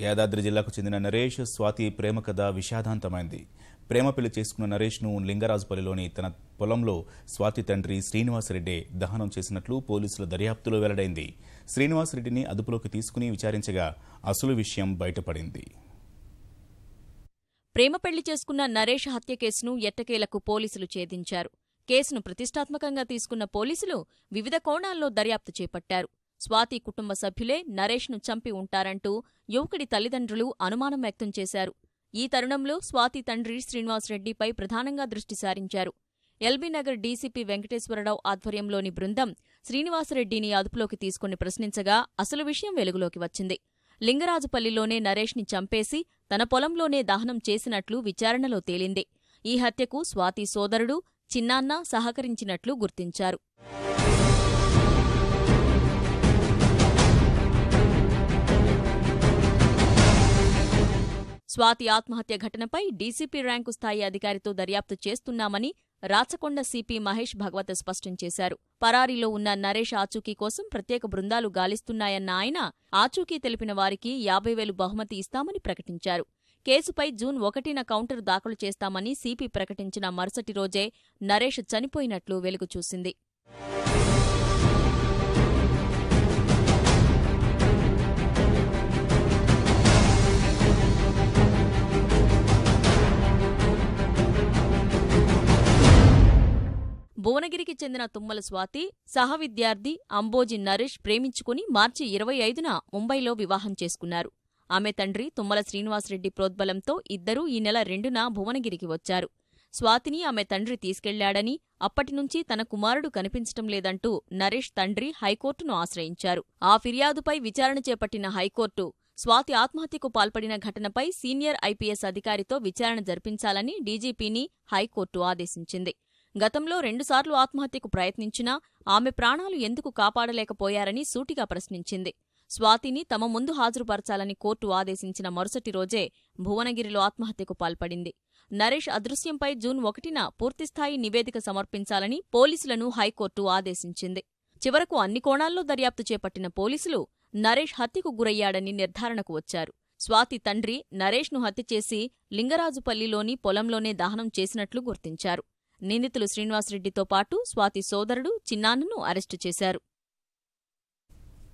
యాదాద్రి జిల్లాకు చెందిన నరేష్, స్వాతి ప్రేమ కథ విషాదాంతమైంది. ప్రేమ పెళ్లి చేసుకున్న నరేష్ను లింగరాజుపల్లిలోని తన పొలంలో స్వాతి తండ్రి శ్రీనివాసరెడ్డి దహనం చేసినట్లు పోలీసుల దర్యాప్తులో వెల్లడైంది. శ్రీనివాసరెడ్డిని అదుపులోకి తీసుకుని విచారించగా అసలు విషయం బయటపడింది. ప్రేమ పెళ్లి చేసుకున్న నరేష్ హత్య కేసును ఎట్టకేలకు పోలీసులు ఛేదించారు. కేసును ప్రతిష్టాత్మకంగా తీసుకున్న పోలీసులు వివిధ కోణాల్లో దర్యాప్తు చేపట్టారు. స్వాతి కుటుంబ సభ్యులే నరేష్ను చంపి ఉంటారంటూ యువకుడి తల్లిదండ్రులు అనుమానం వ్యక్తం చేశారు. ఈ తరుణంలో స్వాతి తండ్రి శ్రీనివాసరెడ్డిపై ప్రధానంగా దృష్టి సారించారు. ఎల్బీనగర్ డీసీపీ వెంకటేశ్వరరావు ఆధ్వర్యంలోని బృందం శ్రీనివాసరెడ్డిని అదుపులోకి తీసుకుని ప్రశ్నించగా అసలు విషయం వెలుగులోకి వచ్చింది. లింగరాజుపల్లిలోనే నరేష్ని చంపేసి తన పొలంలోనే దహనం చేసినట్లు విచారణలో తేలింది. ఈ హత్యకు స్వాతి సోదరుడు, చిన్నాన్న సహకరించినట్లు గుర్తించారు. స్వాతి ఆత్మహత్య ఘటనపై డీసీపీ ర్యాంకు స్థాయి అధికారితో దర్యాప్తు చేస్తున్నామని రాచకొండ సీపీ మహేష్ భగవత్ స్పష్టం చేశారు. పరారీలో ఉన్న నరేష్ ఆచూకీ కోసం ప్రత్యేక బృందాలు గాలిస్తున్నాయన్న ఆయన ఆచూకీ తెలిపిన వారికి 50,000 బహుమతి ఇస్తామని ప్రకటించారు. కేసుపై జూన్ 1న కౌంటర్ దాఖలు చేస్తామని సీపీ ప్రకటించిన మరుసటి రోజే నరేష్ చనిపోయినట్లు వెలుగుచూసింది. భువనగిరికి చెందిన తుమ్మల స్వాతి, సహవిద్యార్థి అంబోజి నరేష్ ప్రేమించుకుని మార్చి 25న ముంబైలో వివాహం చేసుకున్నారు. ఆమె తండ్రి తుమ్మల శ్రీనివాసరెడ్డి ప్రోద్బలంతో ఇద్దరూ ఈ నెల 2న భువనగిరికి వచ్చారు. స్వాతిని ఆమె తండ్రి తీసుకెళ్లాడని, అప్పటినుంచి తన కుమారుడు కనిపించటం లేదంటూ నరేష్ తండ్రి హైకోర్టును ఆశ్రయించారు. ఆ ఫిర్యాదుపై విచారణ చేపట్టిన హైకోర్టు స్వాతి ఆత్మహత్యకు పాల్పడిన ఘటనపై సీనియర్ ఐపీఎస్ అధికారితో విచారణ జరిపించాలని డీజీపీని హైకోర్టు ఆదేశించింది. గతంలో 2 సార్లు ఆత్మహత్యకు ప్రయత్నించినా ఆమె ప్రాణాలు ఎందుకు కాపాడలేకపోయారని సూటిగా ప్రశ్నించింది. స్వాతిని తమ ముందు హాజరుపరచాలని కోర్టు ఆదేశించిన మరుసటి రోజే భువనగిరిలో ఆత్మహత్యకు పాల్పడింది. నరేష్ అదృశ్యంపై జూన్ 1న పూర్తిస్థాయి నివేదిక సమర్పించాలని పోలీసులను హైకోర్టు ఆదేశించింది. చివరకు అన్ని కోణాల్లో దర్యాప్తు చేపట్టిన పోలీసులు నరేష్ హత్యకు గురయ్యాడని నిర్ధారణకు వచ్చారు. స్వాతి తండ్రి నరేష్ను హత్య చేసి లింగరాజుపల్లిలోని పొలంలోనే దహనం చేసినట్లు గుర్తించారు. నిందితులు శ్రీనివాసరెడ్డితో పాటు స్వాతి సోదరుడు, చిన్నాన్నను అరెస్టు చేశారు.